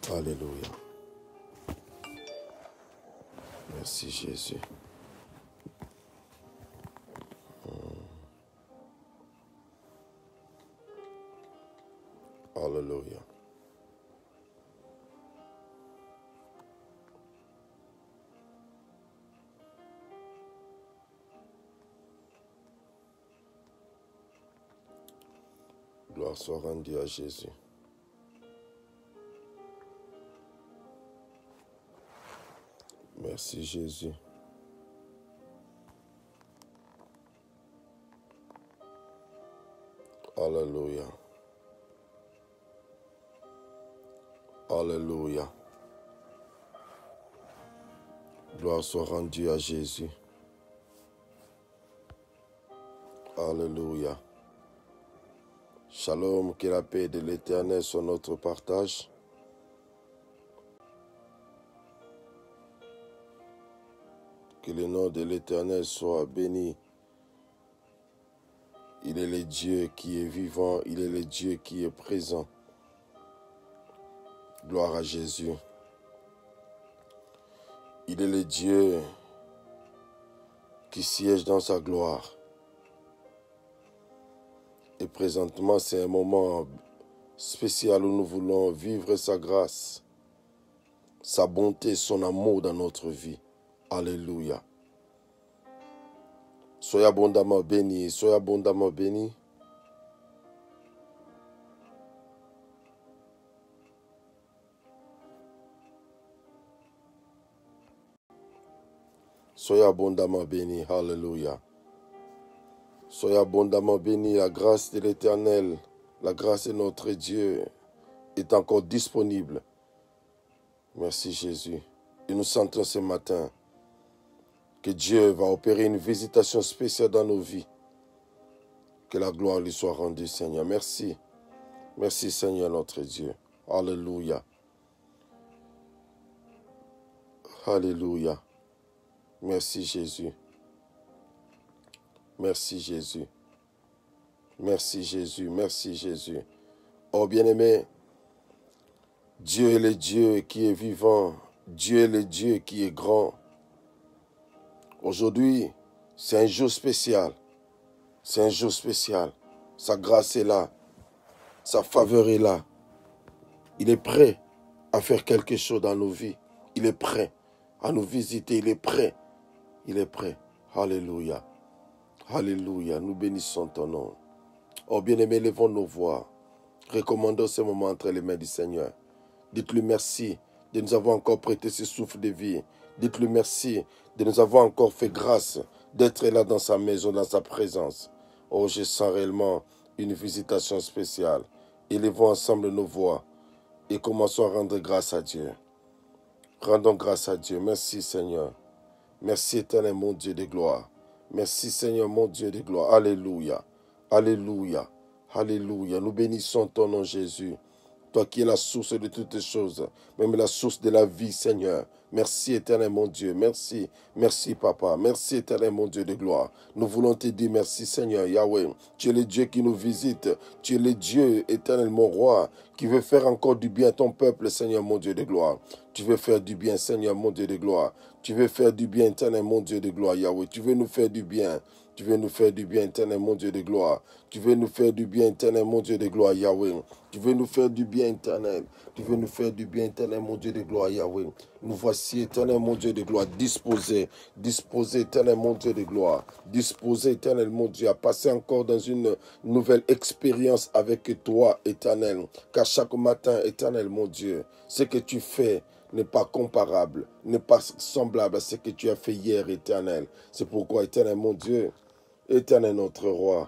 Alléluia. Merci Jésus. Alléluia. Gloire soit rendue à Jésus. Merci Jésus. Alléluia. Alléluia. Gloire soit rendue à Jésus. Alléluia. Shalom, que la paix de l'Éternel soit notre partage. Que le nom de l'Éternel soit béni. Il est le Dieu qui est vivant, il est le Dieu qui est présent. Gloire à Jésus. Il est le Dieu qui siège dans sa gloire. Et présentement, c'est un moment spécial où nous voulons vivre sa grâce, sa bonté, son amour dans notre vie. Alléluia. Soyez abondamment bénis, soyez abondamment bénis. Soyez abondamment bénis, alléluia. Soyez abondamment bénis, la grâce de l'Éternel, la grâce de notre Dieu est encore disponible. Merci Jésus. Et nous sentons ce matin que Dieu va opérer une visitation spéciale dans nos vies. Que la gloire lui soit rendue, Seigneur. Merci. Merci, Seigneur, notre Dieu. Alléluia. Alléluia. Merci, Jésus. Merci, Jésus. Merci, Jésus. Merci, Jésus. Oh, bien-aimé, Dieu est le Dieu qui est vivant. Dieu est le Dieu qui est grand. Aujourd'hui, c'est un jour spécial. C'est un jour spécial. Sa grâce est là. Sa faveur est là. Il est prêt à faire quelque chose dans nos vies. Il est prêt à nous visiter. Il est prêt. Il est prêt. Alléluia. Alléluia. Nous bénissons ton nom. Oh bien-aimés, levons nos voix. Recommandons ce moment entre les mains du Seigneur. Dites-lui merci de nous avoir encore prêté ce souffle de vie. Dites-lui merci de nous avoir encore fait grâce d'être là dans sa maison, dans sa présence. Oh, je sens réellement une visitation spéciale. Élevons ensemble nos voix et commençons à rendre grâce à Dieu. Rendons grâce à Dieu. Merci Seigneur. Merci éternel mon Dieu de gloire. Merci Seigneur mon Dieu de gloire. Alléluia. Alléluia. Alléluia. Nous bénissons ton nom Jésus. Toi qui es la source de toutes choses, même la source de la vie, Seigneur. Merci, éternel mon Dieu. Merci. Merci, Papa. Merci, éternel mon Dieu de gloire. Nous voulons te dire merci, Seigneur, Yahweh. Tu es le Dieu qui nous visite. Tu es le Dieu, éternel mon roi, qui veut faire encore du bien à ton peuple, Seigneur, mon Dieu de gloire. Tu veux faire du bien, Seigneur, mon Dieu de gloire. Tu veux faire du bien, éternel mon Dieu de gloire, Yahweh. Tu veux nous faire du bien. Tu veux nous faire du bien, éternel mon Dieu de gloire. Tu veux nous faire du bien, éternel mon Dieu de gloire, Yahweh. Tu veux nous faire du bien, éternel. Tu veux nous faire du bien, éternel mon Dieu de gloire, Yahweh. Nous voici, éternel mon Dieu de gloire, disposés, éternel mon Dieu de gloire, disposés, éternel mon Dieu, à passer encore dans une nouvelle expérience avec toi, éternel. Car chaque matin, éternel mon Dieu, ce que tu fais n'est pas comparable, n'est pas semblable à ce que tu as fait hier, éternel. C'est pourquoi, éternel mon Dieu, éternel notre roi,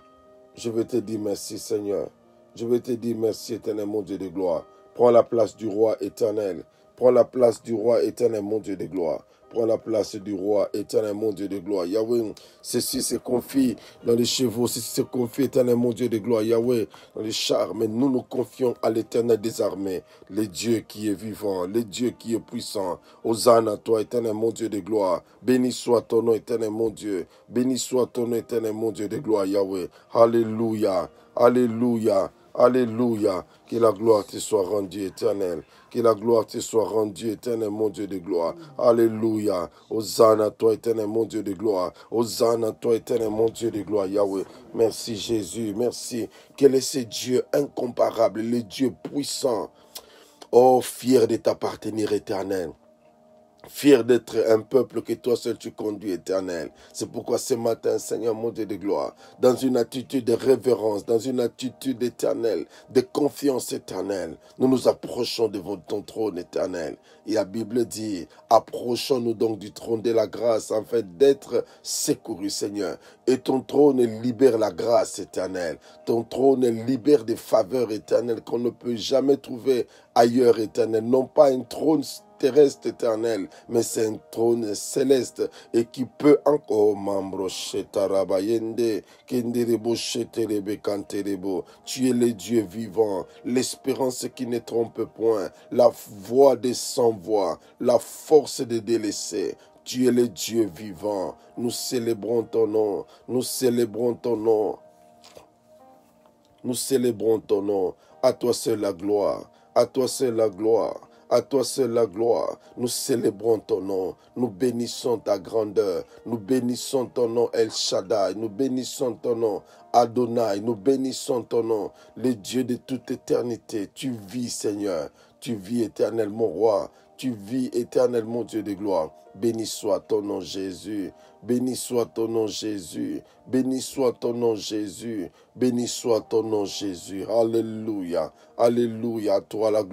je veux te dire merci, Seigneur. Je veux te dire merci, éternel mon Dieu de gloire. Prends la place du roi éternel. Prends la place du roi éternel, mon Dieu de gloire. prend la place du roi, éternel mon Dieu de gloire. Yahweh, ceci se confie dans les chevaux, ceci se confie, éternel mon Dieu de gloire. Yahweh, dans les chars, mais nous nous confions à l'éternel des armées, le Dieu qui est vivant, le Dieu qui est puissant. Hosanna à toi, éternel mon Dieu de gloire. Béni soit ton nom, éternel mon Dieu. Béni soit ton nom, éternel mon Dieu de gloire, Yahweh. Alléluia, alléluia, alléluia. Que la gloire te soit rendue, éternelle. Que la gloire te soit rendue, éternel mon Dieu de gloire. Alléluia. Hosanna à toi, éternel mon Dieu de gloire. Hosanna à toi, éternel mon Dieu de gloire, Yahweh. Merci Jésus, merci. Quel est ce Dieu incomparable, le Dieu puissant. Oh, fier de t'appartenir, éternel. Fier d'être un peuple que toi seul tu conduis, éternel. C'est pourquoi ce matin, Seigneur mon Dieu de gloire, dans une attitude de révérence, dans une attitude éternelle, de confiance éternelle, nous nous approchons devant ton trône éternel. Et la Bible dit, approchons-nous donc du trône de la grâce, afin d'être secourus, Seigneur. Et ton trône libère la grâce éternelle. Ton trône libère des faveurs éternelles qu'on ne peut jamais trouver ailleurs, éternel. Non pas un trône terrestre éternel, mais c'est un trône céleste et qui peut encore membre tu es le Dieu vivant, l'espérance qui ne trompe point, la voix des sans voix, la force des délaissés. Tu es le Dieu vivant. Nous célébrons ton nom, nous célébrons ton nom, nous célébrons ton nom. À toi seul la gloire, à toi seul la gloire. À toi seul la gloire, nous célébrons ton nom, nous bénissons ta grandeur, nous bénissons ton nom El Shaddai, nous bénissons ton nom Adonai, nous bénissons ton nom, le Dieu de toute éternité. Tu vis Seigneur, tu vis éternel mon roi, tu vis éternel mon Dieu de gloire. Béni soit ton nom Jésus, béni soit ton nom Jésus, béni soit ton nom Jésus, béni soit ton nom Jésus. Alléluia, alléluia, à toi la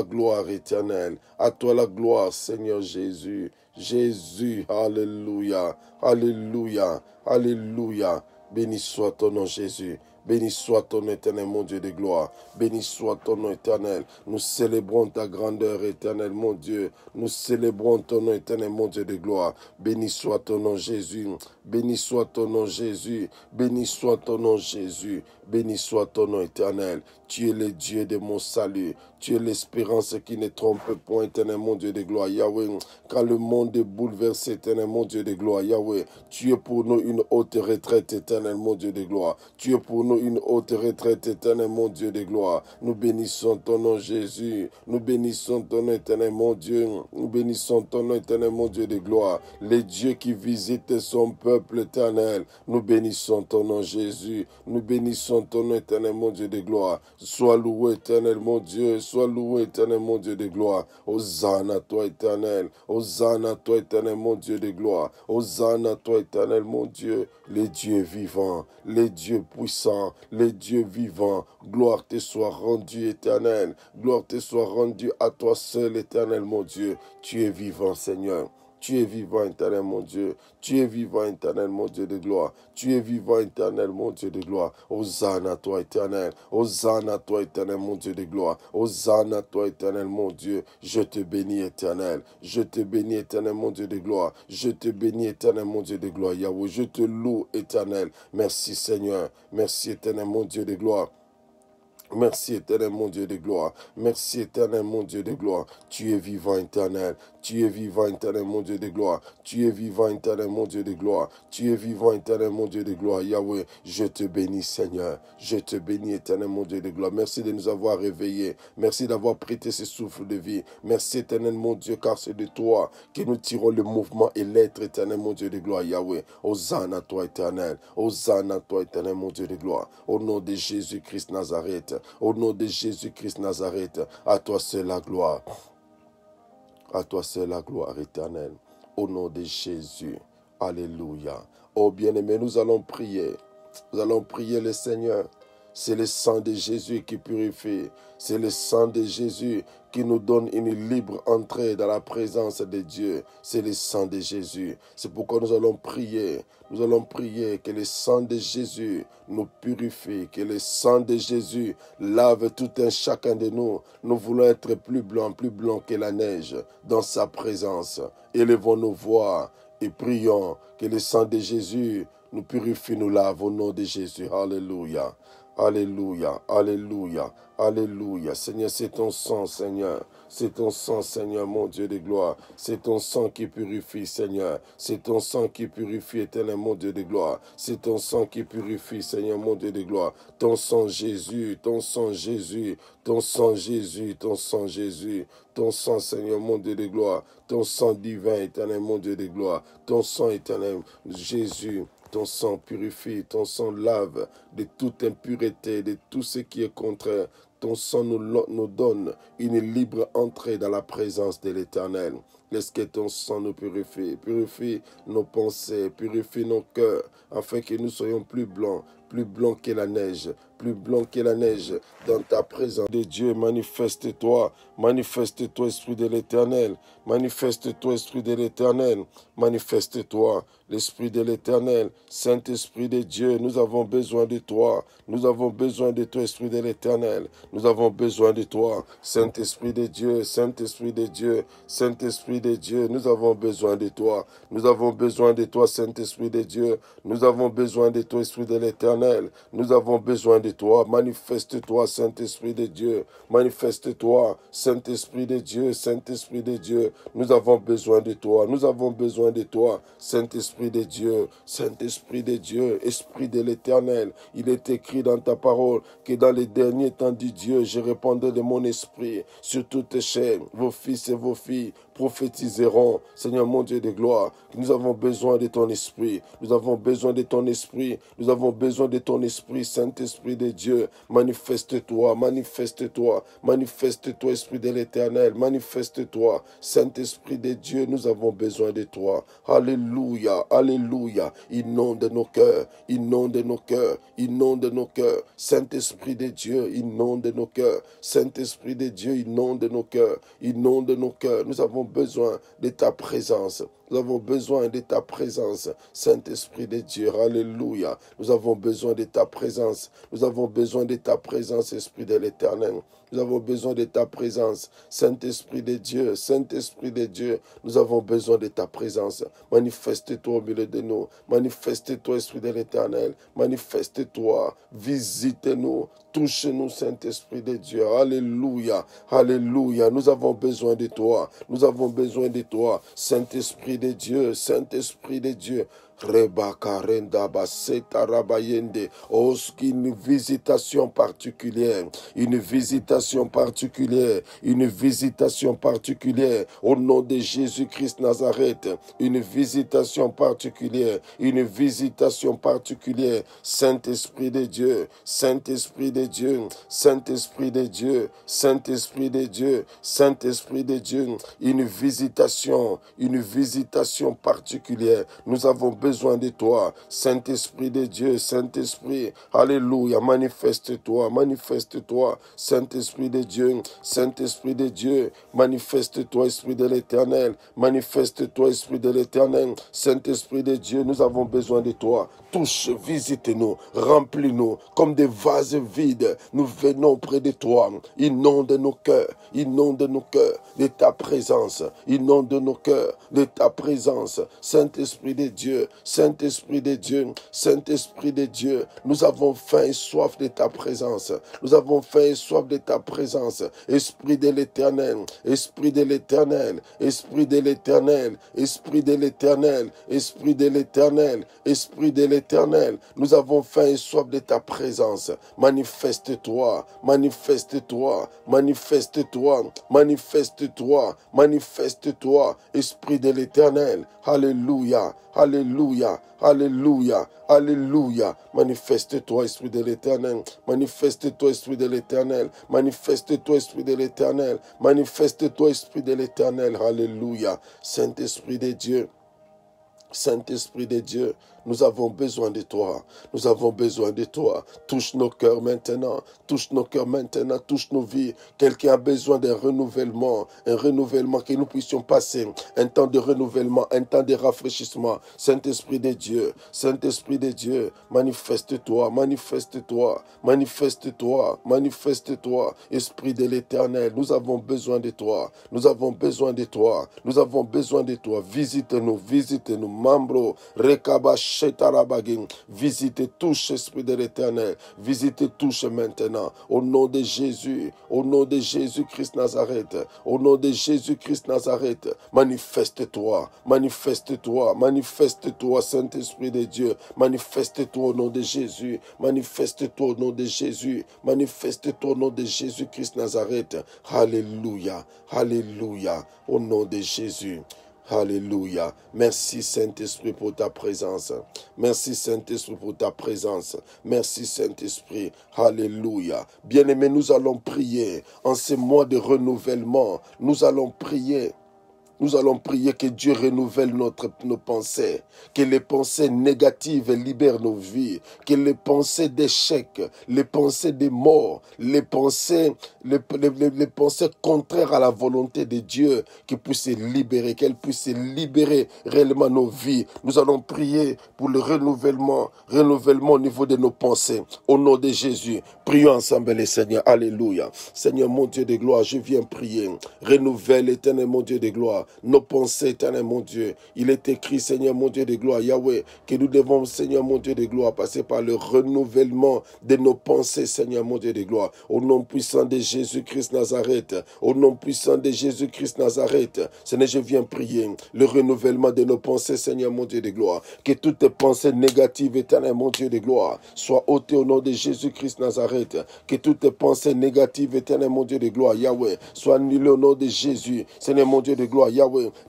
gloire éternelle, à toi la gloire Seigneur Jésus. Jésus, alléluia, alléluia, alléluia. Béni soit ton nom Jésus. Béni soit ton nom éternel, mon Dieu de gloire. Béni soit ton nom éternel. Nous célébrons ta grandeur éternelle, mon Dieu. Nous célébrons ton nom éternel, mon Dieu de gloire. Béni soit ton nom Jésus. Béni soit ton nom Jésus. Béni soit ton nom Jésus. Béni soit ton nom éternel. Tu es le Dieu de mon salut. Tu es l'espérance qui ne trompe point, éternel mon Dieu de gloire. Yahweh, quand le monde est bouleversé, éternel mon Dieu de gloire. Yahweh, tu es pour nous une haute retraite, éternel mon Dieu de gloire. Tu es pour nous une haute retraite, éternel mon Dieu de gloire. Nous bénissons ton nom, Jésus. Nous bénissons ton nom, éternel mon Dieu. Nous bénissons ton nom, éternel mon Dieu de gloire. Les dieux qui visitent son peuple éternel. Nous bénissons ton nom, Jésus. Nous bénissons ton nom, éternel mon Dieu de gloire. Sois loué, éternel mon Dieu. Sois loué, éternel mon Dieu de gloire. Hosanna à toi, éternel. Hosanna à toi, éternel mon Dieu de gloire. Hosanna à toi, éternel mon Dieu. Les dieux vivants, les dieux puissants, les dieux vivants. Gloire te soit rendue, éternel. Gloire te soit rendue à toi seul, éternel mon Dieu. Tu es vivant, Seigneur. Tu es vivant, éternel mon Dieu. Tu es vivant, éternel mon Dieu de gloire. Tu es vivant, éternel mon Dieu de gloire. Hosanna à toi, éternel. Hosanna à toi, éternel mon Dieu de gloire. Hosanna à toi, éternel mon Dieu. Je te bénis, éternel. Je te bénis, éternel mon Dieu de gloire. Je te bénis, éternel mon Dieu de gloire. Yahweh, je te loue, éternel. Merci, Seigneur. Merci, éternel mon Dieu de gloire. Merci éternel mon Dieu de gloire. Merci éternel mon Dieu de gloire. Tu es vivant éternel. Tu es vivant éternel mon Dieu de gloire. Tu es vivant éternel mon Dieu de gloire. Tu es vivant éternel mon Dieu de gloire. Yahweh, je te bénis Seigneur. Je te bénis éternel mon Dieu de gloire. Merci de nous avoir réveillés. Merci d'avoir prêté ce souffle de vie. Merci éternel mon Dieu car c'est de toi que nous tirons le mouvement et l'être éternel mon Dieu de gloire. Yahweh, Hosanna à toi éternel. Hosanna à toi éternel mon Dieu de gloire. Au nom de Jésus-Christ Nazareth. Au nom de Jésus-Christ Nazareth, à toi seul la gloire. À toi seul la gloire éternelle. Au nom de Jésus. Alléluia. Oh bien-aimé, nous allons prier. Nous allons prier le Seigneur. C'est le sang de Jésus qui purifie. C'est le sang de Jésus qui nous donne une libre entrée dans la présence de Dieu, c'est le sang de Jésus. C'est pourquoi nous allons prier. Nous allons prier que le sang de Jésus nous purifie, que le sang de Jésus lave tout un chacun de nous. Nous voulons être plus blancs que la neige dans sa présence. Élevons nos voix et prions que le sang de Jésus nous purifie, nous lave au nom de Jésus. Alléluia. Alléluia, alléluia, alléluia. Seigneur, c'est ton sang, Seigneur. C'est ton sang, Seigneur, mon Dieu de gloire. C'est ton sang qui purifie, Seigneur. C'est ton sang qui purifie, éternel, mon Dieu de gloire. C'est ton sang qui purifie, Seigneur, mon Dieu de gloire. Ton sang, Jésus, ton sang, Jésus, ton sang, Jésus, ton sang, Jésus. Ton sang, Seigneur, mon Dieu de gloire. Ton sang divin, éternel, mon Dieu de gloire. Ton sang, éternel, Jésus. Ton sang purifie, ton sang lave de toute impureté, de tout ce qui est contraire. Ton sang nous donne une libre entrée dans la présence de l'Éternel. Laisse que ton sang nous purifie nos pensées, purifie nos cœurs, afin que nous soyons plus blancs que la neige, plus blancs que la neige. Dans ta présence de Dieu, manifeste-toi, Esprit de l'Éternel, manifeste-toi, Esprit de l'Éternel, manifeste-toi, l'Esprit de l'Éternel, Saint-Esprit de Dieu, nous avons besoin de toi, nous avons besoin de toi, Esprit de l'Éternel, nous avons besoin de toi, Saint-Esprit de Dieu, Saint-Esprit de Dieu, Saint-Esprit de Dieu, nous avons besoin de toi, nous avons besoin de toi, Saint-Esprit de Dieu, nous avons besoin de toi, Esprit de l'Éternel, nous avons besoin de toi, manifeste-toi, Saint-Esprit de Dieu, manifeste-toi, Saint-Esprit de Dieu, Saint-Esprit de Dieu, nous avons besoin de toi, nous avons besoin de toi, Saint-Esprit de Dieu, Saint-Esprit de Dieu, Esprit de l'Éternel, il est écrit dans ta parole que dans les derniers temps, dit Dieu, je répandrai de mon esprit sur toute chair, vos fils et vos filles prophétiseront, Seigneur mon Dieu de gloire, nous avons besoin de ton esprit, nous avons besoin de ton esprit, nous avons besoin de ton esprit, Saint-Esprit de Dieu, manifeste-toi, manifeste-toi, manifeste-toi, Esprit de l'Éternel, manifeste-toi, Saint-Esprit de Dieu, nous avons besoin de toi, alléluia, alléluia, inonde nos cœurs, inonde nos cœurs, inonde nos cœurs, Saint-Esprit de Dieu, inonde nos cœurs, Saint-Esprit de Dieu, inonde nos cœurs, inonde nos cœurs, nous avons besoin de ta présence. Nous avons besoin de ta présence, Saint-Esprit de Dieu, alléluia. Nous avons besoin de ta présence. Nous avons besoin de ta présence, Esprit de l'Éternel. Nous avons besoin de ta présence, Saint-Esprit de Dieu, Saint-Esprit de Dieu. Nous avons besoin de ta présence. Manifeste-toi au milieu de nous. Manifeste-toi, Esprit de l'Éternel. Manifeste-toi. Visite-nous. Touche-nous, Saint-Esprit de Dieu. Alléluia. Alléluia. Nous avons besoin de toi. Nous avons besoin de toi, Saint-Esprit de Dieu, Saint-Esprit de Dieu. Rebakarenda baseta rabayende. Une visitation particulière, une visitation particulière, une visitation particulière au nom de Jésus-Christ Nazareth, une visitation particulière, une visitation particulière. Saint-Esprit de Dieu, Saint-Esprit de Dieu, Saint-Esprit de Dieu, Saint-Esprit de Dieu, Saint-Esprit de Dieu, une visitation particulière. Nous avons besoin de toi, Saint-Esprit de Dieu, Saint-Esprit, alléluia, manifeste-toi, manifeste-toi, Saint-Esprit de Dieu, Saint-Esprit de Dieu, manifeste-toi, Esprit de l'Éternel, manifeste-toi, Esprit de l'Éternel, Saint-Esprit de Dieu, nous avons besoin de toi, touche, visite-nous, remplis-nous, comme des vases vides, nous venons près de toi, inonde nos cœurs de ta présence, inonde nos cœurs de ta présence, Saint-Esprit de Dieu, Saint-Esprit de Dieu, Saint-Esprit de Dieu, nous avons faim et soif de ta présence, nous avons faim et soif de ta présence, Esprit de l'Éternel, Esprit de l'Éternel, Esprit de l'Éternel, Esprit de l'Éternel, Esprit de l'Éternel, Esprit de l'Éternel, nous avons faim et soif de ta présence, manifeste-toi, manifeste-toi, manifeste-toi, manifeste-toi, manifeste-toi, Esprit de l'Éternel, alléluia, alléluia, alléluia, alléluia, manifeste-toi, Esprit de l'Éternel, manifeste-toi, Esprit de l'Éternel, manifeste-toi, Esprit de l'Éternel, manifeste-toi, Esprit de l'Éternel, alléluia, Saint-Esprit de Dieu, Saint-Esprit de Dieu, Nous avons besoin de toi. Nous avons besoin de toi. Touche nos cœurs maintenant. Touche nos cœurs maintenant. Touche nos vies. Quelqu'un a besoin d'un renouvellement. Un renouvellement, que nous puissions passer un temps de renouvellement, un temps de rafraîchissement. Saint-Esprit de Dieu, Saint-Esprit de Dieu, manifeste-toi, manifeste-toi, manifeste-toi, manifeste-toi. Esprit de l'Éternel, nous avons besoin de toi. Nous avons besoin de toi. Nous avons besoin de toi. Visite-nous, visite-nous. Mambro, Rekaba, Shetarabagin. Visite, touche, Esprit de l'Éternel. Visite, touche maintenant. Au nom de Jésus, au nom de Jésus-Christ Nazareth, au nom de Jésus-Christ Nazareth, manifeste-toi, manifeste-toi, manifeste-toi, Saint-Esprit de Dieu. Manifeste-toi au nom de Jésus. Manifeste-toi au nom de Jésus. Manifeste-toi au nom de Jésus-Christ Nazareth. Alléluia. Alléluia. Au nom de Jésus. Alléluia. Merci Saint-Esprit pour ta présence. Merci Saint-Esprit pour ta présence. Merci Saint-Esprit. Alléluia. Bien-aimés, nous allons prier en ces mois de renouvellement. Nous allons prier. Nous allons prier que Dieu renouvelle nos pensées, que les pensées négatives libèrent nos vies, que les pensées d'échec, les pensées de mort, les pensées contraires à la volonté de Dieu, qui puissent libérer, qu'elles puissent libérer réellement nos vies. Nous allons prier pour le renouvellement au niveau de nos pensées. Au nom de Jésus, prions ensemble les Seigneurs. Alléluia. Seigneur mon Dieu de gloire, je viens prier. Renouvelle, éternel mon Dieu de gloire, nos pensées, éternel mon Dieu. Il est écrit, Seigneur mon Dieu de gloire, Yahweh, que nous devons, Seigneur mon Dieu de gloire, passer par le renouvellement de nos pensées, Seigneur mon Dieu de gloire. Au nom puissant de Jésus-Christ Nazareth, au nom puissant de Jésus-Christ Nazareth, Seigneur, je viens prier le renouvellement de nos pensées, Seigneur mon Dieu de gloire. Que toutes tes pensées négatives, éternel mon Dieu de gloire, soient ôtées au nom de Jésus-Christ Nazareth. Que toutes tes pensées négatives, éternel mon Dieu de gloire, Yahweh, soient annulées au nom de Jésus, Seigneur mon Dieu de gloire, Yahweh.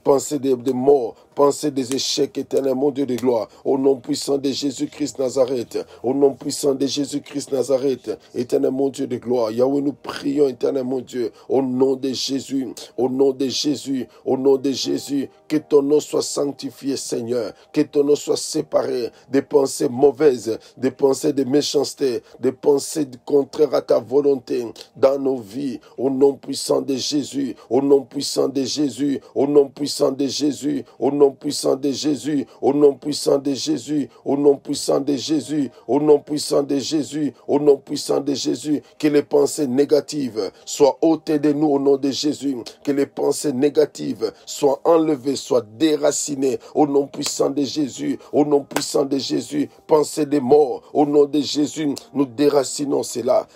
Pensée de mort, pensée des échecs, éternel mon Dieu de gloire, au nom puissant de Jésus-Christ Nazareth, au nom puissant de Jésus-Christ Nazareth, éternel mon Dieu de gloire, Yahweh, nous prions, éternel mon Dieu, au nom de Jésus, au nom de Jésus, au nom de Jésus, que ton nom soit sanctifié, Seigneur, que ton nom soit séparé des pensées mauvaises, des pensées de méchanceté, des pensées contraires à ta volonté dans nos vies, au nom puissant de Jésus, au nom puissant de Jésus, au nom puissant de Jésus, au nom puissant de Jésus, au nom puissant de Jésus, au nom puissant de Jésus, au nom puissant de Jésus, au nom puissant de Jésus, que les pensées négatives soient ôtées de nous au nom de Jésus, que les pensées négatives soient enlevées, soient déracinées au nom puissant de Jésus, au nom puissant de Jésus, pensées de mort, au nom de Jésus, nous déracinons cela,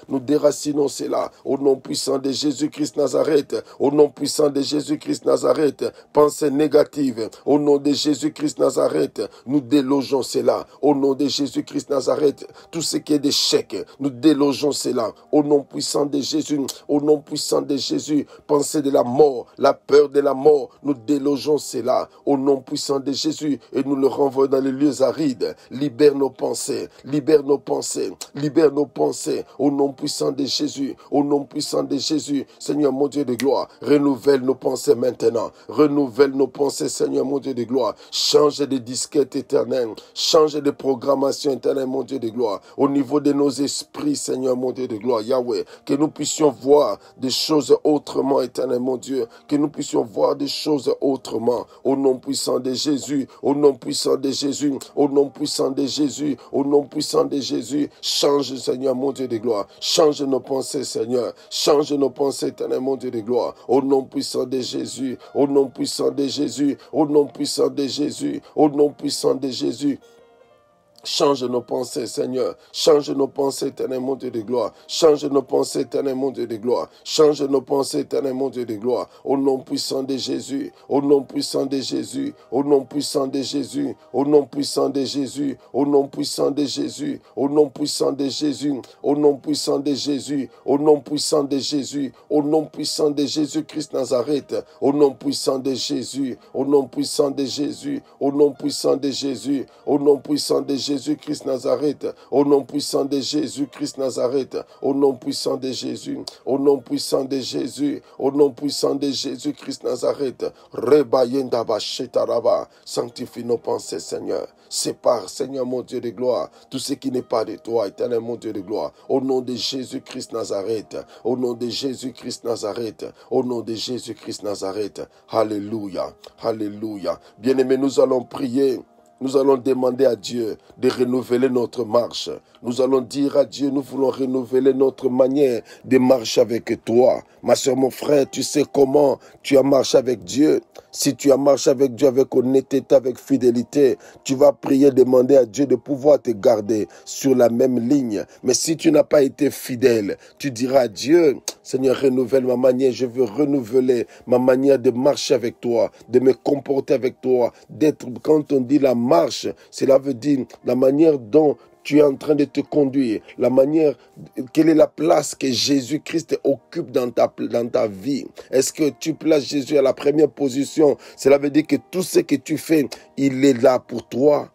au nom puissant de Jésus-Christ Nazareth, au nom puissant de Jésus-Christ Nazareth, pensée négative, au nom de Jésus-Christ Nazareth, nous délogeons cela, au nom de Jésus-Christ Nazareth, tout ce qui est d'échec, nous délogeons cela, au nom puissant de Jésus, au nom puissant de Jésus, pensée de la mort, la peur de la mort, nous délogeons cela, au nom puissant de Jésus, et nous le renvoyons dans les lieux arides, libère nos pensées, libère nos pensées, libère nos pensées, au nom puissant de Jésus, au nom puissant de Jésus, Seigneur mon Dieu de gloire, renouvelle nos pensées maintenant, renouvelle nos pensées, Seigneur mon Dieu de gloire. Change de disquette éternelle. Change de programmation éternelle, mon Dieu de gloire. Au niveau de nos esprits, Seigneur mon Dieu de gloire, Yahweh. Que nous puissions voir des choses autrement, éternel mon Dieu. Que nous puissions voir des choses autrement. Au nom puissant de Jésus. Au nom puissant de Jésus. Au nom puissant de Jésus. Au nom puissant de Jésus. Change, Seigneur mon Dieu de gloire. Change nos pensées, Seigneur. Change nos pensées, éternel mon Dieu de gloire. Au nom puissant de Jésus. Au nom puissant de Jésus, au nom puissant de Jésus, au nom puissant de Jésus. Change nos pensées, Seigneur. Change nos pensées, éternel mon Dieu de gloire. Change nos pensées, éternel mon Dieu de gloire. Change nos pensées, éternel mon Dieu de gloire. Au nom puissant de Jésus. Au nom puissant de Jésus. Au nom puissant de Jésus. Au nom puissant de Jésus. Au nom puissant de Jésus. Au nom puissant de Jésus. Au nom puissant de Jésus. Au nom puissant de Jésus. Au nom puissant de Jésus-Christ Nazareth. Au nom puissant de Jésus. Au nom puissant de Jésus. Au nom puissant de Jésus. Au nom puissant de Jésus. Jésus-Christ Nazareth, au nom puissant de Jésus-Christ Nazareth, au nom puissant de Jésus, au nom puissant de Jésus, au nom puissant de Jésus-Christ Nazareth. Rebayenda Bashetaraba, sanctifie nos pensées, Seigneur. Sépare, Seigneur mon Dieu de gloire, tout ce qui n'est pas de toi, éternel mon Dieu de gloire. Au nom de Jésus-Christ Nazareth, au nom de Jésus-Christ Nazareth, au nom de Jésus-Christ Nazareth. Alléluia, alléluia. Bien-aimés, nous allons prier. Nous allons demander à Dieu de renouveler notre marche. Nous allons dire à Dieu, nous voulons renouveler notre manière de marcher avec toi. Ma soeur, mon frère, tu sais comment tu as marché avec Dieu. Si tu as marché avec Dieu avec honnêteté, avec fidélité, tu vas prier, demander à Dieu de pouvoir te garder sur la même ligne. Mais si tu n'as pas été fidèle, tu diras à Dieu, Seigneur, renouvelle ma manière. Je veux renouveler ma manière de marcher avec toi, de me comporter avec toi, d'être, quand on dit la marche, cela veut dire la manière dont tu es en train de te conduire, la manière, quelle est la place que Jésus-Christ occupe dans ta vie. Est-ce que tu places Jésus à la première position? Cela veut dire que tout ce que tu fais, il est là pour toi,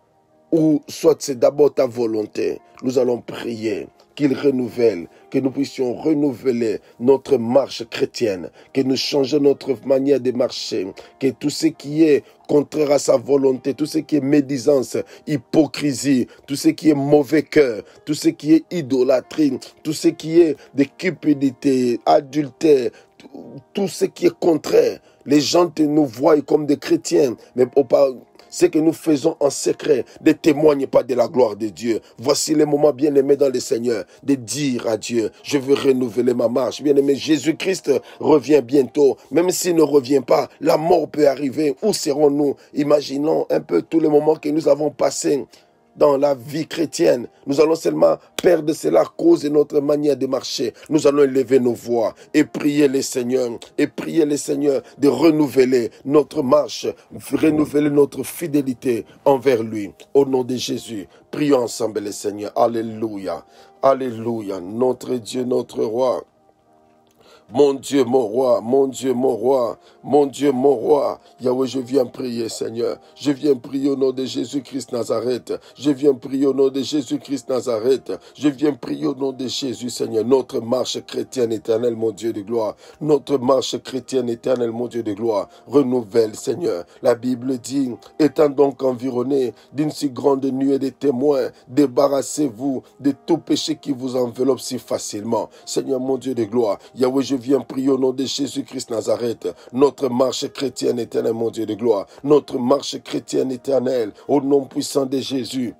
ou soit c'est d'abord ta volonté. Nous allons prier qu'il renouvelle, que nous puissions renouveler notre marche chrétienne, que nous changions notre manière de marcher, que tout ce qui est contraire à sa volonté, tout ce qui est médisance, hypocrisie, tout ce qui est mauvais cœur, tout ce qui est idolâtrie, tout ce qui est de cupidité, adultère, tout ce qui est contraire. Les gens nous voient comme des chrétiens, mais ce que nous faisons en secret ne témoigne pas de la gloire de Dieu. Voici les moments bien-aimés dans le Seigneur de dire à Dieu, je veux renouveler ma marche. Bien-aimé, Jésus-Christ revient bientôt. Même s'il ne revient pas, la mort peut arriver. Où serons-nous? Imaginons un peu tous les moments que nous avons passés dans la vie chrétienne. Nous allons seulement perdre cela à cause de notre manière de marcher. Nous allons élever nos voix et prier le Seigneur, de renouveler notre marche, renouveler notre fidélité envers lui. Au nom de Jésus, prions ensemble le Seigneur. Alléluia, alléluia, notre Dieu, notre roi. Mon Dieu, mon roi, mon Dieu, mon roi, mon Dieu, mon roi. Yahweh, je viens prier, Seigneur. Je viens prier au nom de Jésus-Christ Nazareth. Je viens prier au nom de Jésus-Christ Nazareth. Je viens prier au nom de Jésus, Seigneur. Notre marche chrétienne éternelle, mon Dieu de gloire. Notre marche chrétienne éternelle, mon Dieu de gloire. Renouvelle, Seigneur. La Bible dit, étant donc environné d'une si grande nuée de témoins, débarrassez-vous de tout péché qui vous enveloppe si facilement. Seigneur, mon Dieu de gloire. Yahweh, je viens prier au nom de Jésus-Christ Nazareth, notre marche chrétienne éternelle, mon Dieu de gloire, notre marche chrétienne éternelle, au nom puissant de Jésus.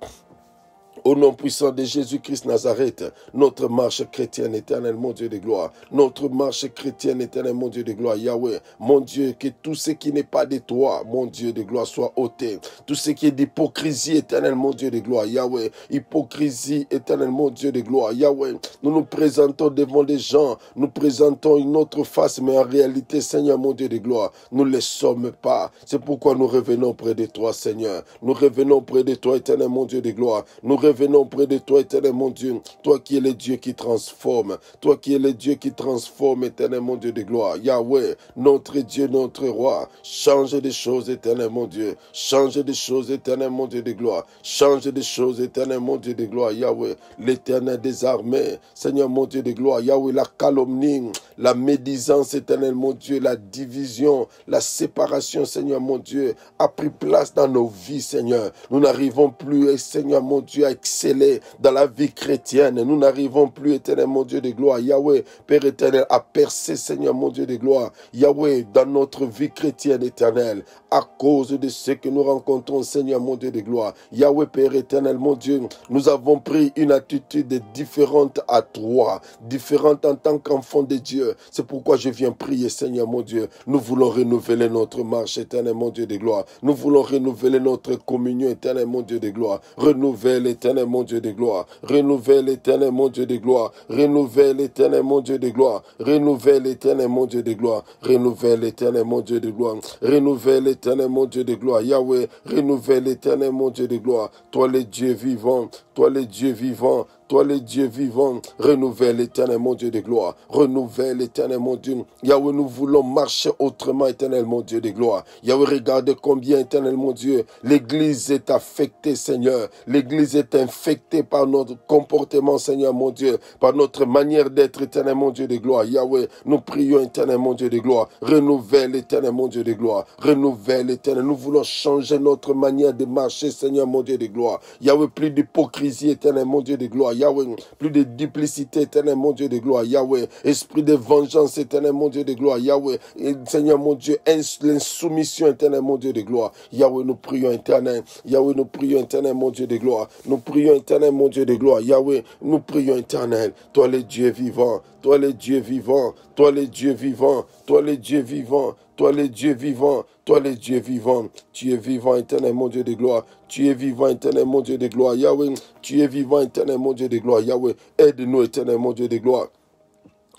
Au nom puissant de Jésus-Christ Nazareth, notre marche chrétienne éternelle, mon Dieu de gloire. Notre marche chrétienne éternelle, mon Dieu de gloire. Yahweh, mon Dieu, que tout ce qui n'est pas de toi, mon Dieu de gloire, soit ôté. Tout ce qui est d'hypocrisie éternelle, mon Dieu de gloire. Yahweh, hypocrisie éternelle, mon Dieu de gloire. Yahweh, nous nous présentons devant les gens, nous présentons une autre face, mais en réalité, Seigneur, mon Dieu de gloire, nous ne les sommes pas. C'est pourquoi nous revenons près de toi, Seigneur. Nous revenons près de toi, éternel, mon Dieu de gloire. Nous revenons près de toi, éternel mon Dieu, toi qui es le Dieu qui transforme, toi qui es le Dieu qui transforme, éternel mon Dieu de gloire. Yahweh, notre Dieu, notre roi, change des choses, éternel mon Dieu, change des choses, éternel mon Dieu de gloire, change des choses, éternel mon Dieu de gloire. Yahweh, l'éternel des armées, Seigneur mon Dieu de gloire. Yahweh, la calomnie, la médisance, éternel mon Dieu, la division, la séparation, Seigneur mon Dieu, a pris place dans nos vies, Seigneur. Nous n'arrivons plus, Seigneur mon Dieu, à exceller dans la vie chrétienne. Nous n'arrivons plus, éternel mon Dieu de gloire. Yahweh, Père éternel, à percer, Seigneur mon Dieu de gloire. Yahweh, dans notre vie chrétienne éternelle, à cause de ce que nous rencontrons, Seigneur mon Dieu de gloire. Yahweh, Père éternel, mon Dieu, nous avons pris une attitude différente à toi, différente en tant qu'enfant de Dieu. C'est pourquoi je viens prier, Seigneur mon Dieu. Nous voulons renouveler notre marche, éternel mon Dieu de gloire. Nous voulons renouveler notre communion, éternel mon Dieu de gloire. Renouvelle, éternel mon Dieu de gloire. Renouvelle, éternel mon Dieu de gloire. Renouvelle, éternel mon Dieu de gloire. Renouvelle, éternel mon Dieu de gloire. Renouvelle, éternel mon Dieu de gloire. Renouvelle, éternel mon Dieu de gloire. Yahweh, renouvelle, éternel mon Dieu de gloire. Toi le Dieu vivant, toi le Dieu vivant, toi le Dieu vivant, renouvelle éternel mon Dieu de gloire, renouvelle éternel mon Dieu. Yahweh, nous voulons marcher autrement, éternel mon Dieu de gloire. Yahweh, regarde combien, éternel mon Dieu, l'église est affectée, Seigneur. L'église est infectée par notre comportement, Seigneur mon Dieu, par notre manière d'être, éternel mon Dieu de gloire. Yahweh, nous prions, éternel mon Dieu de gloire, renouvelle, éternel mon Dieu de gloire, renouvelle, éternel. Nous voulons changer notre manière de marcher, Seigneur mon Dieu de gloire. Yahweh, plus d'hypocrisie, éternel mon Dieu de gloire. Yahweh, plus de duplicité, éternel mon Dieu de gloire. Yahweh, esprit de vengeance, éternel mon Dieu de gloire. Yahweh, Seigneur mon Dieu, l'insoumission, éternel mon Dieu de gloire. Yahweh, nous prions, éternel. Yahweh, nous prions, éternel mon Dieu de gloire. Nous prions, éternel mon Dieu de gloire. Yahweh, nous prions, éternel. Toi le Dieu vivant, toi le Dieu vivant, toi le Dieu vivant, toi le Dieu vivant, toi le Dieu vivant, toi le Dieu vivant. Tu es vivant, éternel mon Dieu de gloire. Tu es vivant, éternel mon Dieu de gloire. Yahweh, tu es vivant, éternel mon Dieu de gloire. Yahweh, aide-nous, éternel mon Dieu de gloire.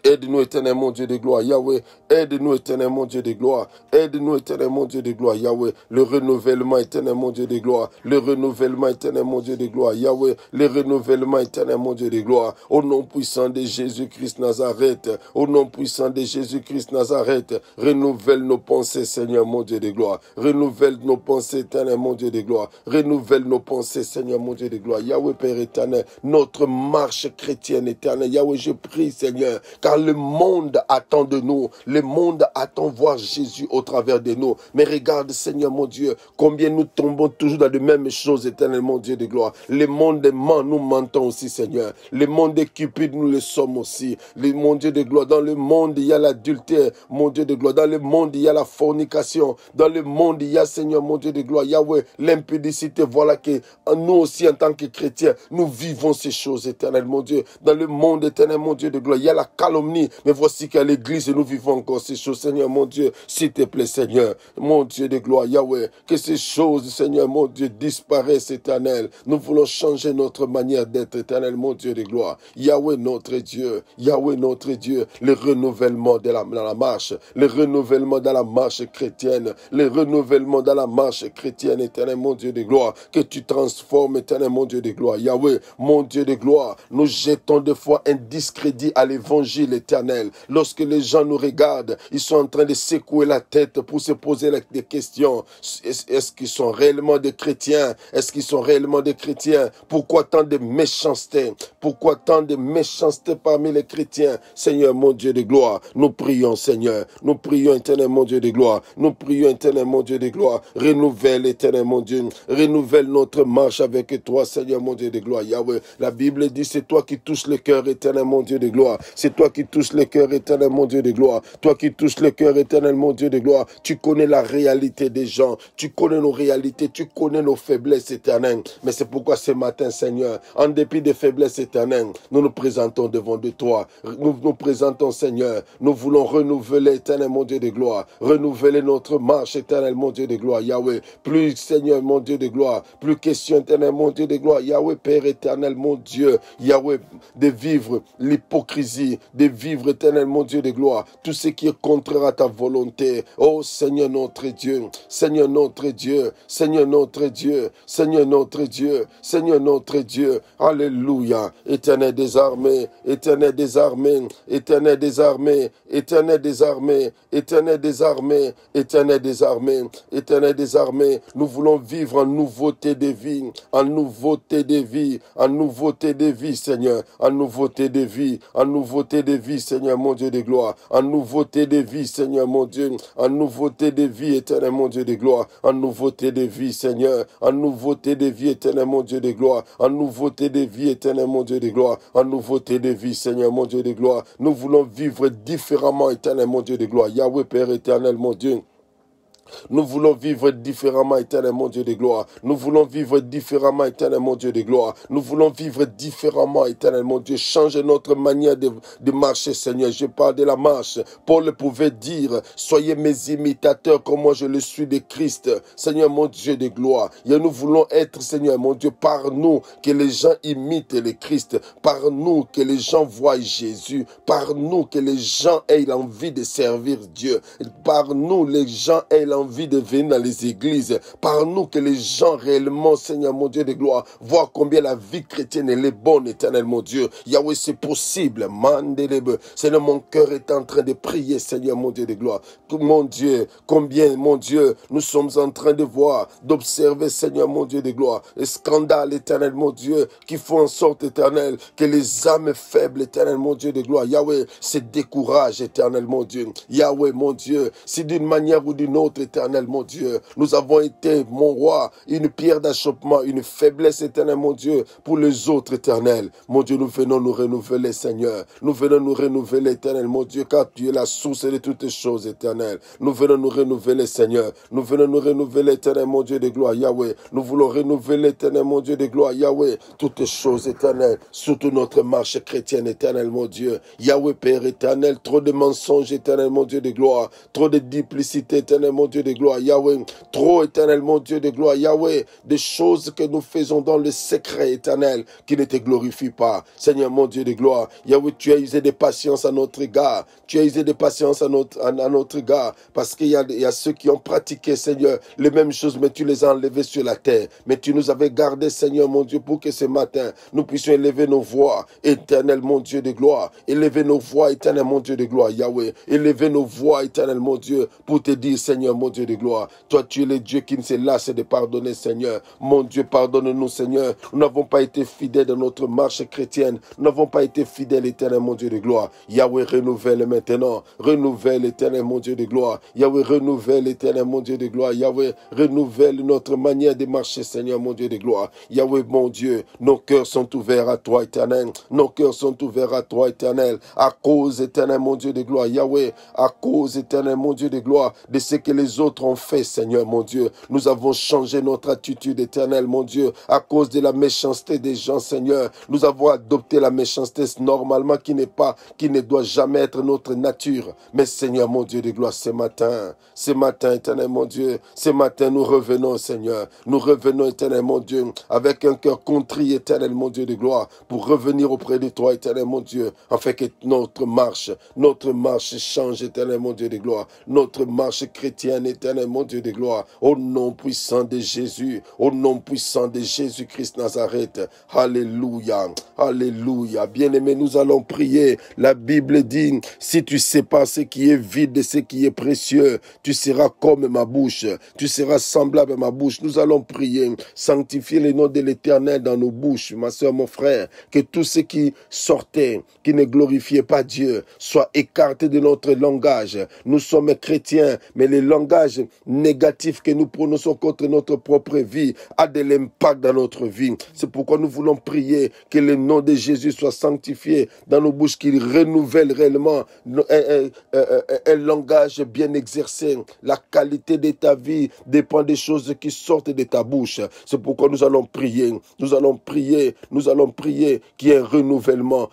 Aide-nous, éternel mon Dieu de gloire, Yahweh. Aide-nous, éternel mon Dieu de gloire. Aide-nous, éternel mon Dieu de gloire, Yahweh. Le renouvellement, éternel mon Dieu de gloire. Le renouvellement, éternel mon Dieu de gloire, Yahweh. Le renouvellement, éternel mon Dieu de gloire. Au nom puissant de Jésus-Christ Nazareth. Au nom puissant de Jésus-Christ Nazareth. Renouvelle nos pensées, Seigneur mon Dieu de gloire. Renouvelle nos pensées, éternel mon Dieu de gloire. Renouvelle nos pensées, Seigneur mon Dieu de gloire. Yahweh, Père éternel. Notre marche chrétienne éternelle. Yahweh, je prie, Seigneur, car le monde attend de nous. Le monde attend voir Jésus au travers de nous. Mais regarde, Seigneur mon Dieu, combien nous tombons toujours dans les mêmes choses, éternel mon Dieu de gloire. Le monde ment, nous mentons aussi, Seigneur. Le monde est cupide, nous le sommes aussi. Mon Dieu de gloire, dans le monde, il y a l'adultère, mon Dieu de gloire. Dans le monde, il y a la fornication. Dans le monde, il y a, Seigneur mon Dieu de gloire, Yahweh, l'impudicité. Voilà que nous aussi, en tant que chrétiens, nous vivons ces choses, éternel mon Dieu. Dans le monde, éternel mon Dieu de gloire, il y a la calomnie. Mais voici qu'à l'église, nous vivons encore ces choses, Seigneur mon Dieu. S'il te plaît, Seigneur, mon Dieu de gloire, Yahweh, que ces choses, Seigneur mon Dieu, disparaissent, éternel. Nous voulons changer notre manière d'être, éternel, mon Dieu de gloire. Yahweh, notre Dieu, Yahweh, notre Dieu, le renouvellement dans la marche, le renouvellement dans la marche chrétienne, le renouvellement dans la marche chrétienne, éternel, mon Dieu de gloire, que tu transformes, éternel, mon Dieu de gloire. Yahweh, mon Dieu de gloire, nous jetons des fois un discrédit à l'évangile, éternel. Lorsque les gens nous regardent, ils sont en train de secouer la tête pour se poser des questions. Est-ce qu'ils sont réellement des chrétiens? Est-ce qu'ils sont réellement des chrétiens? Pourquoi tant de méchanceté? Pourquoi tant de méchanceté parmi les chrétiens? Seigneur, mon Dieu de gloire, nous prions, Seigneur. Nous prions, éternel, mon Dieu de gloire. Nous prions, éternel, mon Dieu de gloire. Renouvelle, éternel, mon Dieu. Renouvelle notre marche avec toi, Seigneur, mon Dieu de gloire. Yahweh, la Bible dit, c'est toi qui touches le cœur, éternel, mon Dieu de gloire. C'est toi qui touches le cœur, éternel, mon Dieu de gloire. Toi qui touches le cœur, éternel, mon Dieu de gloire. Tu connais la réalité des gens. Tu connais nos réalités. Tu connais nos faiblesses, éternel. Mais c'est pourquoi ce matin, Seigneur, en dépit des faiblesses, éternelles, nous nous présentons devant de toi. Nous nous présentons, Seigneur. Nous voulons renouveler, éternel, mon Dieu de gloire. Renouveler notre marche, éternel, mon Dieu de gloire. Yahweh, plus, Seigneur, mon Dieu de gloire. Plus question, éternel, mon Dieu de gloire. Yahweh, Père éternel, mon Dieu. Yahweh, de vivre l'hypocrisie, de vivre, éternel, mon Dieu de gloire, tout ce qui est contraire à ta volonté. Oh Seigneur notre Dieu, Seigneur notre Dieu, Seigneur notre Dieu, Seigneur notre Dieu, Seigneur notre Dieu. Alléluia. Éternel des armées, éternel des armées, éternel des armées, éternel des armées, éternel des armées, éternel des armées, éternel des armées. Nous voulons vivre en nouveauté de vie, en nouveauté de vie, en nouveauté de vie, Seigneur, en nouveauté de vie, en nouveauté de vie, Seigneur, mon Dieu de gloire, en nouveauté de vie, Seigneur, mon Dieu, en nouveauté de vie, éternel, mon Dieu de gloire, en nouveauté de vie, Seigneur, en nouveauté de vie, éternel, mon Dieu de gloire, en nouveauté de vie, éternel, mon Dieu de gloire, en nouveauté de vie, Seigneur, mon Dieu de gloire. Nous voulons vivre différemment, éternel, mon Dieu de gloire. Yahweh, Père éternel, mon Dieu. Nous voulons vivre différemment, éternel mon Dieu de gloire. Nous voulons vivre différemment, éternel mon Dieu de gloire. Nous voulons vivre différemment, éternel mon Dieu. Change notre manière de marcher, Seigneur. Je parle de la marche. Paul pouvait dire, soyez mes imitateurs comme moi je le suis de Christ. Seigneur mon Dieu de gloire. Et nous voulons être, Seigneur mon Dieu, par nous que les gens imitent le Christ. Par nous que les gens voient Jésus. Par nous que les gens aient l'envie de servir Dieu. Par nous les gens aient l'envie envie de venir dans les églises. Par nous que les gens réellement, Seigneur mon Dieu de gloire, voient combien la vie chrétienne elle est bonne, éternel mon Dieu. Yahweh, c'est possible. Mandelebe. Seigneur, mon cœur est en train de prier, Seigneur mon Dieu de gloire. Mon Dieu, combien, mon Dieu, nous sommes en train de voir, d'observer, Seigneur mon Dieu de gloire, les scandales, éternel mon Dieu, qui font en sorte, éternel, que les âmes faibles, éternel mon Dieu de gloire, Yahweh, se découragent, éternel mon Dieu. Yahweh, mon Dieu, si d'une manière ou d'une autre, éternel mon Dieu, nous avons été, mon roi, une pierre d'achoppement, une faiblesse, éternel mon Dieu, pour les autres, éternel. Mon Dieu, nous venons nous renouveler, Seigneur. Nous venons nous renouveler, éternel mon Dieu, car tu es la source de toutes choses, éternel. Nous venons nous renouveler, Seigneur. Nous venons nous renouveler, éternel mon Dieu de gloire, Yahweh. Nous voulons renouveler, éternel mon Dieu de gloire, Yahweh. Toutes choses, éternel, surtout notre marche chrétienne, éternel mon Dieu. Yahweh, Père éternel, trop de mensonges, éternel mon Dieu de gloire. Trop de duplicité, éternel mon Dieu de gloire, Yahweh. Trop, éternel mon Dieu de gloire, Yahweh. Des choses que nous faisons dans le secret, éternel, qui ne te glorifient pas. Seigneur mon Dieu de gloire, Yahweh, tu as usé de patience à notre égard. Tu as usé de patience à notre égard. Parce qu'il y a ceux qui ont pratiqué, Seigneur, les mêmes choses, mais tu les as enlevés sur la terre. Mais tu nous avais gardés, Seigneur mon Dieu, pour que ce matin, nous puissions élever nos voix, éternel mon Dieu de gloire. Élever nos voix, éternel mon Dieu de gloire, Yahweh. Élever nos voix, éternel mon Dieu, pour te dire, Seigneur mon Dieu de gloire. Toi, tu es le Dieu qui ne se lasse de pardonner, Seigneur. Mon Dieu, pardonne-nous, Seigneur. Nous n'avons pas été fidèles dans notre marche chrétienne. Nous n'avons pas été fidèles, éternel mon Dieu de gloire. Yahweh, renouvelle maintenant. Renouvelle, éternel mon Dieu de gloire. Yahweh, renouvelle, éternel mon Dieu de gloire. Yahweh, renouvelle notre manière de marcher, Seigneur mon Dieu de gloire. Yahweh, mon Dieu, nos cœurs sont ouverts à toi, éternel. Nos cœurs sont ouverts à toi, éternel. À cause, éternel mon Dieu de gloire. Yahweh, à cause, éternel mon Dieu de gloire, de ce que les autres ont fait, Seigneur mon Dieu. Nous avons changé notre attitude, éternel mon Dieu, à cause de la méchanceté des gens, Seigneur. Nous avons adopté la méchanceté normalement qui ne doit jamais être notre nature. Mais Seigneur mon Dieu de gloire, ce matin, éternel mon Dieu, ce matin nous revenons, Seigneur. Nous revenons, éternel mon Dieu, avec un cœur contrit, éternel mon Dieu de gloire, pour revenir auprès de toi, éternel mon Dieu, afin que notre marche change, éternel mon Dieu de gloire. Notre marche chrétienne, éternel mon Dieu de gloire. Au nom puissant de Jésus, au nom puissant de Jésus-Christ Nazareth. Alléluia, alléluia. Bien-aimés, nous allons prier. La Bible dit, si tu sépares ce qui est vide de ce qui est précieux, tu seras comme ma bouche. Tu seras semblable à ma bouche. Nous allons prier. Sanctifier le nom de l'Éternel dans nos bouches, ma soeur, mon frère. Que tout ce qui sortait, qui ne glorifiait pas Dieu, soit écarté de notre langage. Nous sommes chrétiens, mais le langage négatif que nous prononçons contre notre propre vie a de l'impact dans notre vie. C'est pourquoi nous voulons prier que le nom de Jésus soit sanctifié dans nos bouches, qu'il renouvelle réellement un langage bien exercé. La qualité de ta vie dépend des choses qui sortent de ta bouche. C'est pourquoi nous allons prier. Nous allons prier qu'il y ait un renouvellement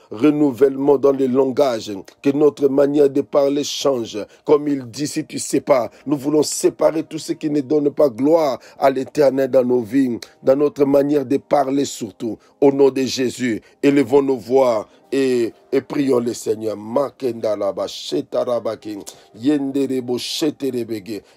dans les langages, que notre manière de parler change. Comme il dit, si tu sépares, nous voulons séparer tout ce qui ne donne pas gloire à l'Éternel dans nos vies, dans notre manière de parler surtout. Au nom de Jésus, élevons nos voix et prions le Seigneur.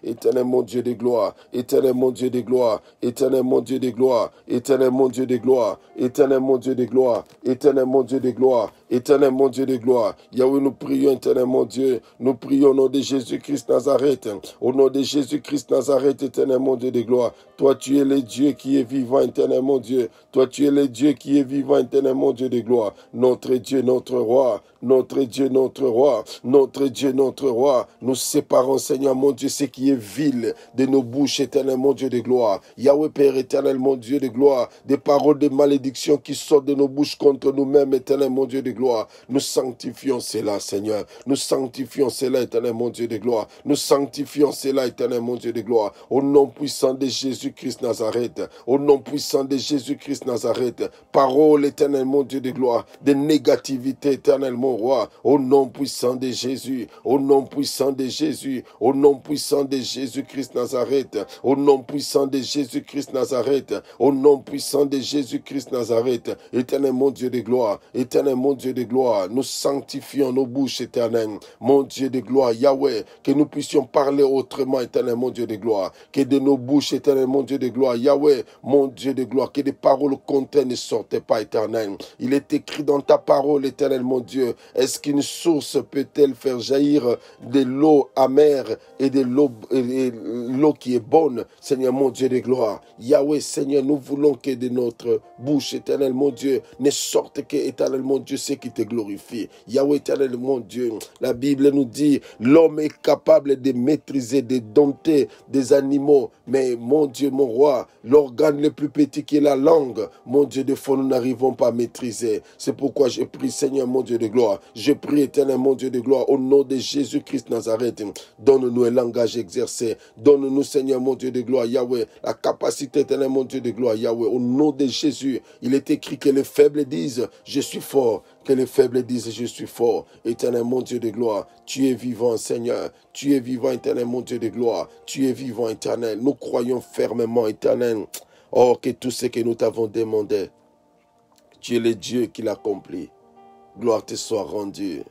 Éternel mon Dieu de gloire, éternel mon Dieu de gloire, éternel mon Dieu de gloire, éternel mon Dieu de gloire, éternel mon Dieu de gloire, éternel mon Dieu de gloire, éternel mon Dieu de gloire. Yahweh, nous prions, éternel mon Dieu, nous prions au nom de Jésus-Christ Nazareth, au nom de Jésus-Christ Nazareth, éternel mon Dieu de gloire. Toi, tu es le Dieu qui est vivant, éternel mon Dieu. Toi, tu es le Dieu qui est vivant, éternel mon Dieu de gloire. Notre Dieu, notre roi, notre Dieu, notre roi, notre Dieu, notre roi. Nous séparons, Seigneur mon Dieu, ce qui est vil de nos bouches, éternel mon Dieu de gloire. Yahweh Père éternel mon Dieu de gloire, des paroles de malédiction qui sortent de nos bouches contre nous-mêmes, éternel mon Dieu de gloire. Nous sanctifions cela, Seigneur. Nous sanctifions cela, éternel mon Dieu de gloire. Nous sanctifions cela, éternel mon Dieu de gloire. Au nom puissant de Jésus-Christ Nazareth. Au nom puissant de Jésus-Christ Nazareth. Parole, éternel mon Dieu de gloire. De négativité, éternel mon roi, au nom puissant de Jésus, au nom puissant de Jésus, au nom puissant de Jésus-Christ Nazareth, au nom puissant de Jésus-Christ Nazareth, au nom puissant de Jésus-Christ Nazareth, éternel mon Dieu de gloire, éternel mon Dieu de gloire, nous sanctifions nos bouches, éternel, mon Dieu de gloire, Yahweh, que nous puissions parler autrement, éternel mon Dieu de gloire, que de nos bouches, éternel mon Dieu de gloire, Yahweh, mon Dieu de gloire, que des paroles contraires ne sortent pas, éternel. Il est écrit dans ta parole, éternel mon Dieu, est-ce qu'une source peut-elle faire jaillir de l'eau amère et de l'eau qui est bonne, Seigneur mon Dieu de gloire. Yahweh, Seigneur, nous voulons que de notre bouche, éternel mon Dieu, ne sorte que, éternel mon Dieu, ce qui te glorifie. Yahweh, éternel mon Dieu, la Bible nous dit, l'homme est capable de maîtriser, de dompter des animaux, mais mon Dieu, mon roi, l'organe le plus petit qui est la langue, mon Dieu de fond, nous n'arrivons pas à maîtriser. C'est pourquoi je prie, Seigneur mon Dieu de gloire, je prie, éternel mon Dieu de gloire, au nom de Jésus-Christ Nazareth, donne-nous un langage exercé, donne-nous, Seigneur mon Dieu de gloire, Yahweh, la capacité, éternel mon Dieu de gloire, Yahweh, au nom de Jésus. Il est écrit que les faibles disent, je suis fort, que les faibles disent, je suis fort. Éternel mon Dieu de gloire, tu es vivant, Seigneur, tu es vivant, éternel mon Dieu de gloire, tu es vivant, éternel. Nous croyons fermement, éternel, oh, que tout ce que nous t'avons demandé, tu es le Dieu qui l'accomplit. Gloire te soit rendue.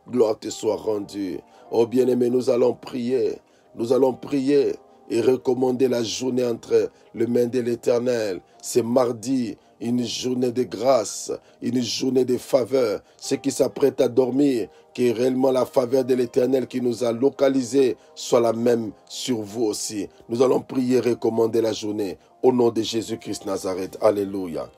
Gloire te soit rendue. Oh bien-aimé, nous allons prier. Nous allons prier et recommander la journée entre les mains de l'Éternel. C'est mardi, une journée de grâce, une journée de faveur. Ceux qui s'apprêtent à dormir, que réellement la faveur de l'Éternel qui nous a localisés soit la même sur vous aussi. Nous allons prier et recommander la journée au nom de Jésus-Christ Nazareth. Alléluia.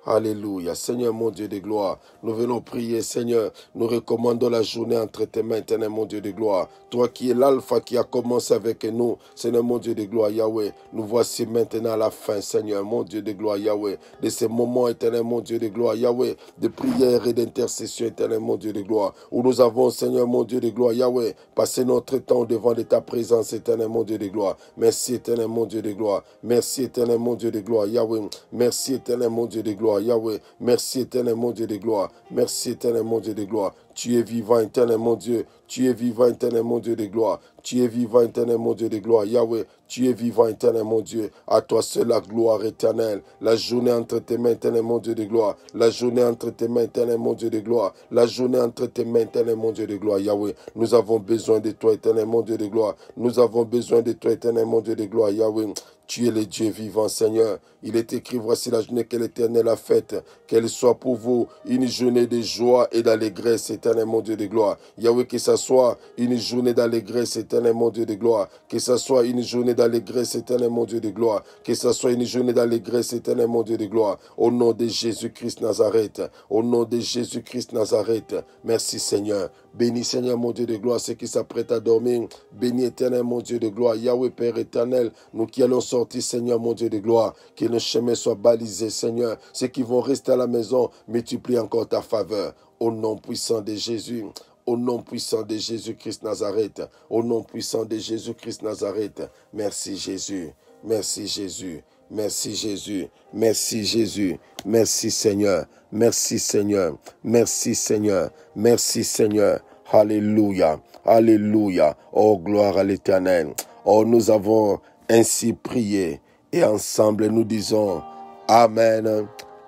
Alléluia. Seigneur mon Dieu de gloire, nous venons prier, Seigneur. Nous recommandons la journée entre tes mains, éternel mon Dieu de gloire. Toi qui es l'alpha qui a commencé avec nous, Seigneur mon Dieu de gloire, Yahweh. Nous voici maintenant à la fin, Seigneur mon Dieu de gloire, Yahweh. De ces moments, éternel mon Dieu de gloire, Yahweh. De prière et d'intercession, éternel mon Dieu de gloire. Où nous avons, Seigneur mon Dieu de gloire, Yahweh, passé notre temps devant de ta présence, éternel mon Dieu de gloire. Merci, éternel mon Dieu de gloire. Merci, éternel mon Dieu de gloire, Yahweh. Merci, éternel mon Dieu de gloire, Yahweh. Merci, éternel mon Dieu de gloire. Merci, éternel mon Dieu de gloire. Tu es vivant, éternel mon Dieu. Tu es vivant, éternel mon Dieu de gloire. Tu es vivant, éternel mon Dieu de gloire. Yahweh, tu es vivant, éternel mon Dieu. À toi seul la gloire éternelle. La journée entre tes mains, éternel mon Dieu de gloire. La journée entre tes mains, éternel mon Dieu de gloire. La journée entre tes mains, éternel mon Dieu de gloire. Yahweh, nous avons besoin de toi, éternel mon Dieu de gloire. Nous avons besoin de toi, éternel mon Dieu de gloire. Yahweh, tu es le Dieu vivant, Seigneur. Il est écrit, voici la journée que l'Éternel a faite. Qu'elle soit pour vous une journée de joie et d'allégresse, éternel mon Dieu de gloire. Yahweh, que ça soit une journée d'allégresse, éternel mon Dieu de gloire. Que ça soit une journée d'allégresse, éternel mon Dieu de gloire. Que ça soit une journée d'allégresse, éternel mon Dieu de gloire. Au nom de Jésus-Christ Nazareth. Au nom de Jésus-Christ Nazareth. Merci Seigneur. Bénis Seigneur mon Dieu de gloire ceux qui s'apprêtent à dormir. Bénis éternel mon Dieu de gloire. Yahweh Père éternel, nous qui allons sortir Seigneur mon Dieu de gloire. Que nos chemins soient balisés Seigneur. Ceux qui vont rester à la maison, multiplie encore ta faveur. Au nom puissant de Jésus. Au nom puissant de Jésus-Christ Nazareth. Au nom puissant de Jésus-Christ Nazareth. Merci Jésus. Merci Jésus. Merci Jésus. Merci Jésus. Merci Seigneur. Merci Seigneur. Merci Seigneur. Merci Seigneur. Alléluia. Alléluia. Oh, gloire à l'Éternel. Oh, nous avons ainsi prié et ensemble nous disons Amen.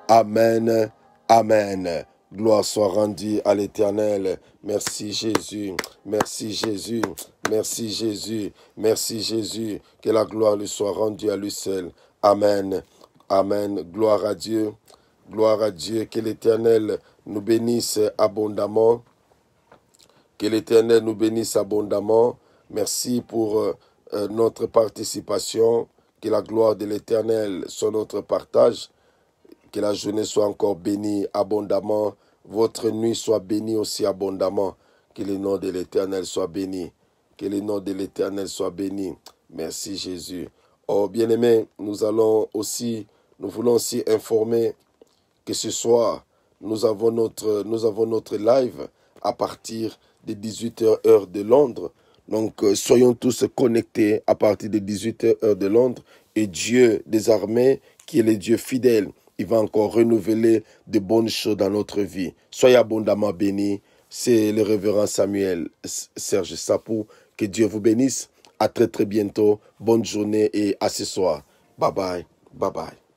Amen. Amen. Gloire soit rendue à l'Éternel. Merci Jésus. Merci Jésus. Merci Jésus. Merci Jésus. Que la gloire lui soit rendue à lui seul. Amen. Amen. Gloire à Dieu. Gloire à Dieu. Que l'Éternel nous bénisse abondamment. Que l'Éternel nous bénisse abondamment. Merci pour notre participation. Que la gloire de l'Éternel soit notre partage. Que la journée soit encore bénie abondamment. Votre nuit soit bénie aussi abondamment. Que le nom de l'Éternel soit béni. Que le nom de l'Éternel soit béni. Merci Jésus. Oh bien-aimés, nous voulons aussi informer que ce soir, nous avons notre live à partir de 18h heure de Londres. Donc, soyons tous connectés à partir de 18h heure de Londres. Et Dieu des armées, qui est le Dieu fidèle, il va encore renouveler de bonnes choses dans notre vie. Soyez abondamment bénis. C'est le révérend Samuel Serge Sapou. Que Dieu vous bénisse. À très très bientôt. Bonne journée et à ce soir. Bye bye. Bye bye.